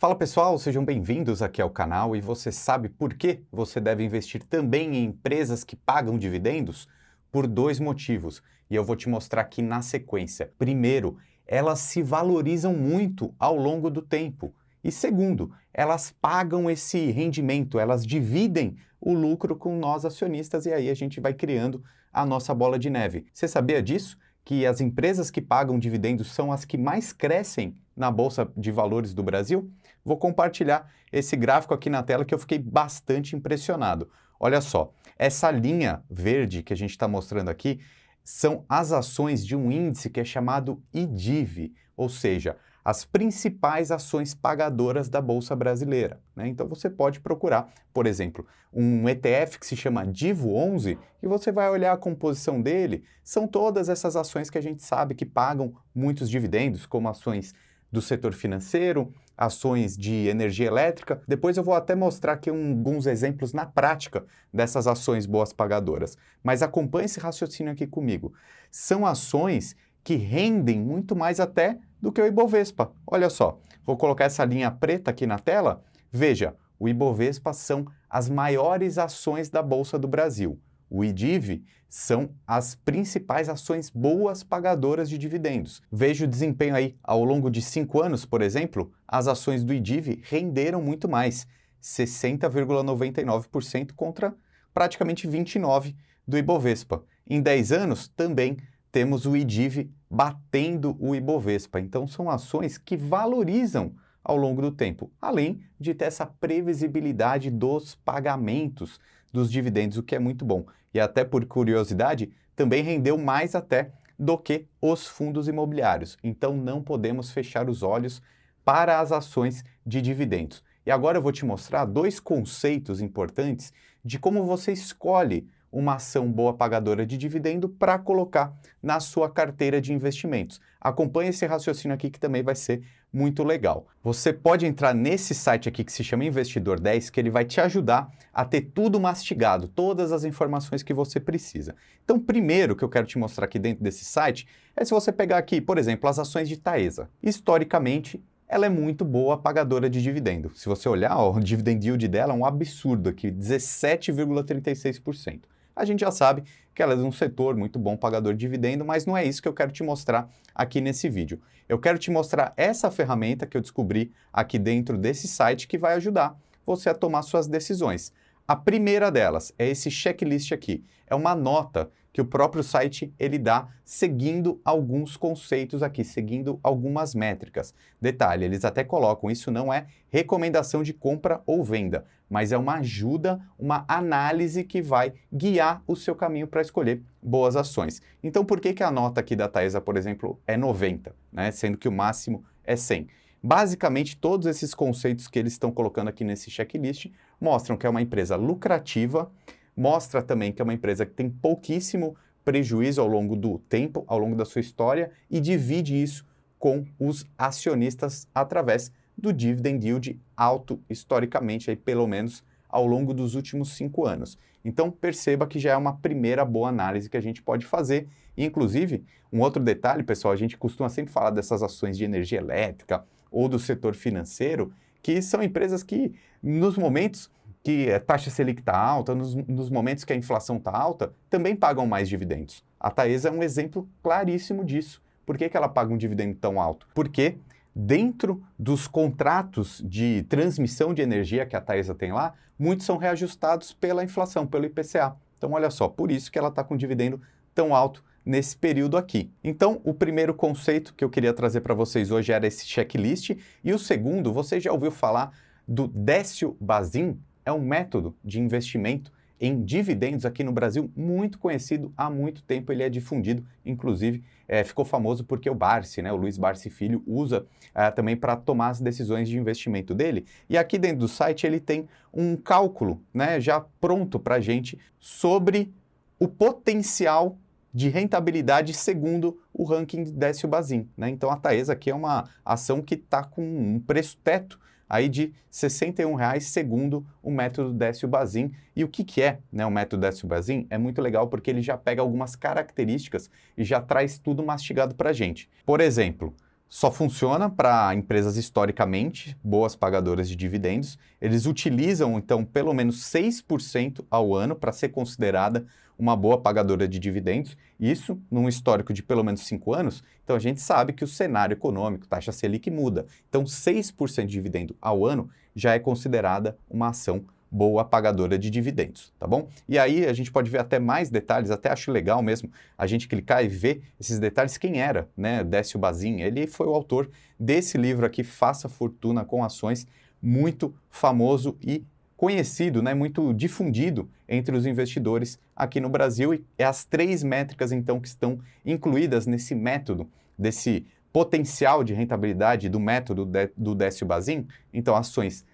Fala pessoal, sejam bem-vindos aqui ao canal. E você sabe por que você deve investir também em empresas que pagam dividendos? Por dois motivos, e eu vou te mostrar aqui na sequência. Primeiro, elas se valorizam muito ao longo do tempo. E segundo, elas pagam esse rendimento, elas dividem o lucro com nós acionistas e aí a gente vai criando a nossa bola de neve. Você sabia disso? Que as empresas que pagam dividendos são as que mais crescem na Bolsa de Valores do Brasil? Vou compartilhar esse gráfico aqui na tela que eu fiquei bastante impressionado. Olha só, essa linha verde que a gente está mostrando aqui são as ações de um índice que é chamado IDIV, ou seja, as principais ações pagadoras da Bolsa Brasileira, né? Então você pode procurar, por exemplo, um ETF que se chama DIVO11 e você vai olhar a composição dele, são todas essas ações que a gente sabe que pagam muitos dividendos, como ações do setor financeiro, ações de energia elétrica. Depois eu vou até mostrar aqui alguns exemplos na prática dessas ações boas pagadoras. Mas acompanhe esse raciocínio aqui comigo. São ações que rendem muito mais até do que o Ibovespa. Olha só, vou colocar essa linha preta aqui na tela. Veja, o Ibovespa são as maiores ações da Bolsa do Brasil. O IDIV são as principais ações boas pagadoras de dividendos. Veja o desempenho aí. Ao longo de 5 anos, por exemplo, as ações do IDIV renderam muito mais, 60,99% contra praticamente 29% do Ibovespa. Em 10 anos, também temos o IDIV batendo o Ibovespa. Então, são ações que valorizam ao longo do tempo, além de ter essa previsibilidade dos pagamentos dos dividendos, o que é muito bom. E até por curiosidade, também rendeu mais até do que os fundos imobiliários. Então, não podemos fechar os olhos para as ações de dividendos. E agora eu vou te mostrar dois conceitos importantes de como você escolhe uma ação boa pagadora de dividendo para colocar na sua carteira de investimentos. Acompanhe esse raciocínio aqui que também vai ser muito legal. Você pode entrar nesse site aqui que se chama Investidor 10, que ele vai te ajudar a ter tudo mastigado, todas as informações que você precisa. Então, primeiro que eu quero te mostrar aqui dentro desse site é se você pegar aqui, por exemplo, as ações de Taesa. Historicamente, ela é muito boa pagadora de dividendo. Se você olhar, ó, o dividend yield dela é um absurdo aqui, 17,36%. A gente já sabe que ela é de um setor muito bom pagador de dividendo, mas não é isso que eu quero te mostrar aqui nesse vídeo. Eu quero te mostrar essa ferramenta que eu descobri aqui dentro desse site que vai ajudar você a tomar suas decisões. A primeira delas é esse checklist aqui. É uma nota que o próprio site ele dá seguindo alguns conceitos aqui, seguindo algumas métricas. Detalhe, eles até colocam, isso não é recomendação de compra ou venda, mas é uma ajuda, uma análise que vai guiar o seu caminho para escolher boas ações. Então, por que a nota aqui da Taesa, por exemplo, é 90, né? Sendo que o máximo é 100? Basicamente, todos esses conceitos que eles estão colocando aqui nesse checklist mostram que é uma empresa lucrativa, mostra também que é uma empresa que tem pouquíssimo prejuízo ao longo do tempo, ao longo da sua história, e divide isso com os acionistas através do dividend yield alto historicamente, aí, pelo menos ao longo dos últimos 5 anos. Então, perceba que já é uma primeira boa análise que a gente pode fazer. E, inclusive, um outro detalhe, pessoal, a gente costuma sempre falar dessas ações de energia elétrica ou do setor financeiro, que são empresas que, nos momentos que a taxa Selic está alta, nos momentos que a inflação está alta, também pagam mais dividendos. A Taesa é um exemplo claríssimo disso. Por que ela paga um dividendo tão alto? Porque dentro dos contratos de transmissão de energia que a Taesa tem lá, muitos são reajustados pela inflação, pelo IPCA. Então, olha só, por isso que ela está com um dividendo tão alto nesse período aqui. Então, o primeiro conceito que eu queria trazer para vocês hoje era esse checklist, e o segundo, você já ouviu falar do Décio Bazin? É um método de investimento em dividendos aqui no Brasil muito conhecido há muito tempo. Ele é difundido, inclusive ficou famoso porque o Barsi, né, o Luiz Barsi Filho, usa também para tomar as decisões de investimento dele. E aqui dentro do site ele tem um cálculo, né, já pronto para a gente sobre o potencial de rentabilidade segundo o ranking de Décio Bazin, né? Então a Taesa aqui é uma ação que está com um preço teto aí de R$ 61,00 segundo o método Décio Bazin. E o que é, né, o método Décio Bazin? É muito legal porque ele já pega algumas características e já traz tudo mastigado para a gente. Por exemplo, só funciona para empresas historicamente boas pagadoras de dividendos. Eles utilizam, então, pelo menos 6% ao ano para ser considerada uma boa pagadora de dividendos. Isso num histórico de pelo menos 5 anos. Então, a gente sabe que o cenário econômico, taxa Selic, muda. Então, 6% de dividendo ao ano já é considerada uma ação boa pagadora de dividendos, tá bom? E aí a gente pode ver até mais detalhes, até acho legal mesmo a gente clicar e ver esses detalhes, quem era, né, Décio Bazin. Ele foi o autor desse livro aqui, Faça Fortuna com Ações, muito famoso e conhecido, né, muito difundido entre os investidores aqui no Brasil, e é as 3 métricas, então, que estão incluídas nesse método, desse potencial de rentabilidade do método do Décio Bazin. Então, ações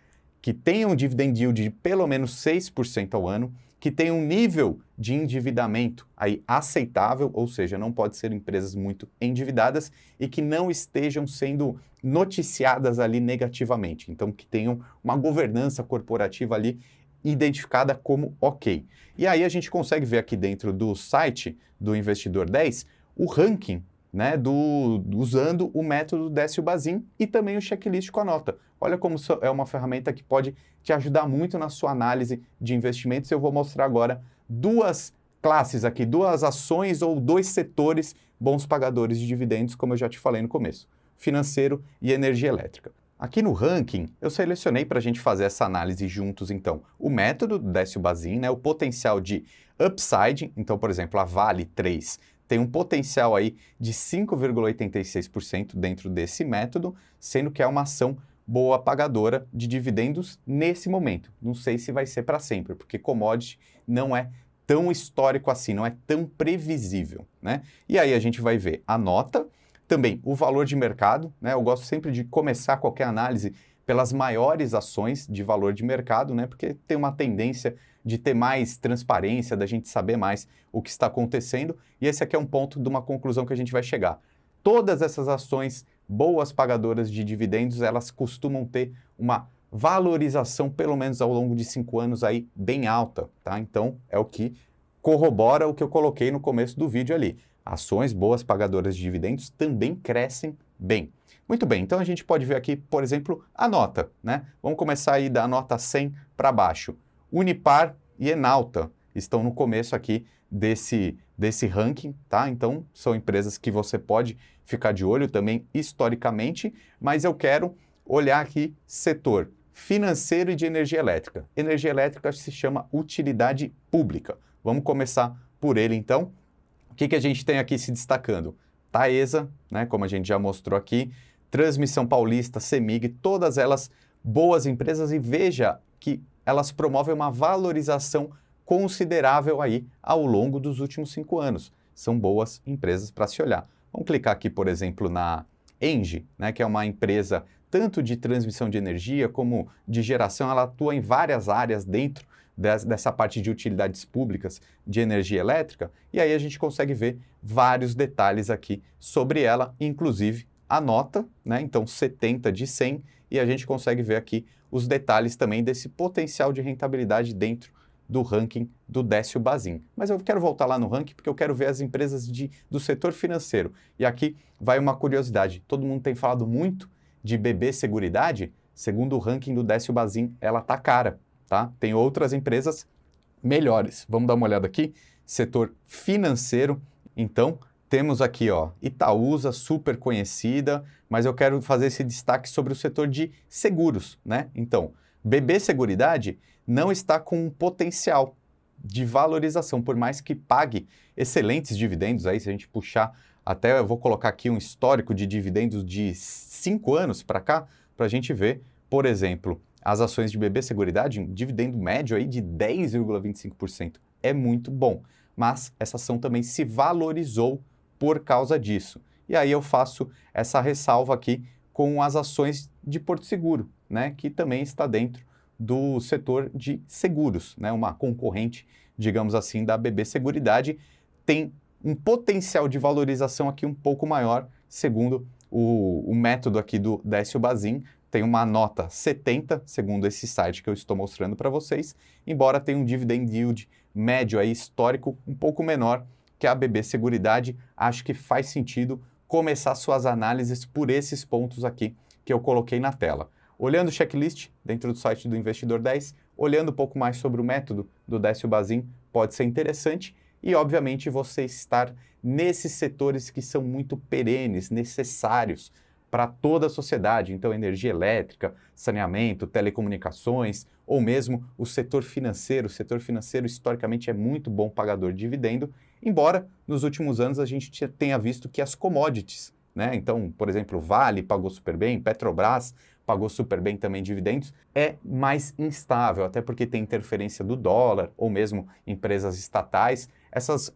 que tenham um dividend yield de pelo menos 6% ao ano, que tenham um nível de endividamento aí aceitável, ou seja, não pode ser empresas muito endividadas e que não estejam sendo noticiadas ali negativamente. Então, que tenham uma governança corporativa ali identificada como ok. E aí a gente consegue ver aqui dentro do site do Investidor 10 o ranking, né, usando o método Décio Bazin e também o checklist com a nota. Olha como é uma ferramenta que pode te ajudar muito na sua análise de investimentos. Eu vou mostrar agora 2 classes aqui, 2 ações ou 2 setores bons pagadores de dividendos, como eu já te falei no começo, financeiro e energia elétrica. Aqui no ranking, eu selecionei para a gente fazer essa análise juntos, então, o método do Décio Bazin, né, o potencial de upside. Então, por exemplo, a Vale 3 tem um potencial aí de 5,86% dentro desse método, sendo que é uma ação boa pagadora de dividendos nesse momento. Não sei se vai ser para sempre, porque commodity não é tão histórico assim, não é tão previsível, né? E aí a gente vai ver a nota, também o valor de mercado, né? Eu gosto sempre de começar qualquer análise pelas maiores ações de valor de mercado, né? Porque tem uma tendência de ter mais transparência, da gente saber mais o que está acontecendo, e esse aqui é um ponto de uma conclusão que a gente vai chegar. Todas essas ações boas pagadoras de dividendos, elas costumam ter uma valorização, pelo menos ao longo de 5 anos, aí bem alta, tá? Então, é o que corrobora o que eu coloquei no começo do vídeo ali. Ações boas pagadoras de dividendos também crescem bem. Muito bem, então a gente pode ver aqui, por exemplo, a nota, né? Vamos começar aí da nota 100 para baixo. Unipar e Enalta estão no começo aqui desse ranking, tá? Então, são empresas que você pode ficar de olho também historicamente, mas eu quero olhar aqui setor financeiro e de energia elétrica. Energia elétrica se chama utilidade pública. Vamos começar por ele, então. O que a gente tem aqui se destacando? Taesa, né, como a gente já mostrou aqui, Transmissão Paulista, CEMIG, todas elas boas empresas, e veja que elas promovem uma valorização considerável aí ao longo dos últimos 5 anos. São boas empresas para se olhar. Vamos clicar aqui, por exemplo, na Engie, né, que é uma empresa tanto de transmissão de energia como de geração. Ela atua em várias áreas dentro dessa parte de utilidades públicas de energia elétrica, e aí a gente consegue ver vários detalhes aqui sobre ela, inclusive a nota, né? Então 70 de 100, e a gente consegue ver aqui os detalhes também desse potencial de rentabilidade dentro do ranking do Décio Bazin. Mas eu quero voltar lá no ranking porque eu quero ver as empresas do setor financeiro. E aqui vai uma curiosidade. Todo mundo tem falado muito de BB Seguridade. Segundo o ranking do Décio Bazin, ela tá cara, tá? Tem outras empresas melhores. Vamos dar uma olhada aqui. Setor financeiro. Então, temos aqui, ó, Itaúsa, super conhecida, mas eu quero fazer esse destaque sobre o setor de seguros, né? Então, BB Seguridade não está com um potencial de valorização, por mais que pague excelentes dividendos. Aí, se a gente puxar, até eu vou colocar aqui um histórico de dividendos de 5 anos para cá, para a gente ver, por exemplo, as ações de BB Seguridade, um dividendo médio aí de 10,25%. É muito bom, mas essa ação também se valorizou por causa disso. E aí eu faço essa ressalva aqui com as ações de Porto Seguro, né, que também está dentro do setor de seguros, né, uma concorrente, digamos assim, da BB Seguridade, tem um potencial de valorização aqui um pouco maior, segundo o método aqui do Décio Bazin. Tem uma nota 70, segundo esse site que eu estou mostrando para vocês, embora tenha um dividend yield médio aí histórico um pouco menor que a BB Seguridade. Acho que faz sentido começar suas análises por esses pontos aqui que eu coloquei na tela. Olhando o checklist dentro do site do Investidor 10, olhando um pouco mais sobre o método do Décio Bazin, pode ser interessante e, obviamente, você estar nesses setores que são muito perenes, necessários para toda a sociedade, então energia elétrica, saneamento, telecomunicações, ou mesmo o setor financeiro. O setor financeiro historicamente é muito bom pagador de dividendo, embora nos últimos anos a gente tenha visto que as commodities, né? Então, por exemplo, Vale pagou super bem, Petrobras pagou super bem também dividendos, é mais instável, até porque tem interferência do dólar, ou mesmo empresas estatais.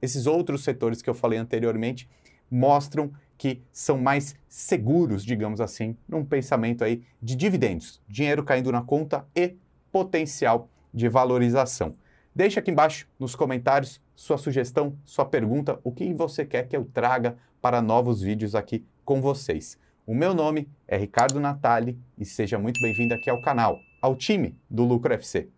Esses outros setores que eu falei anteriormente mostram que são mais seguros, digamos assim, num pensamento aí de dividendos, dinheiro caindo na conta e potencial de valorização. Deixa aqui embaixo nos comentários sua sugestão, sua pergunta, o que você quer que eu traga para novos vídeos aqui com vocês. O meu nome é Ricardo Natali e seja muito bem-vindo aqui ao canal, ao time do Lucro FC.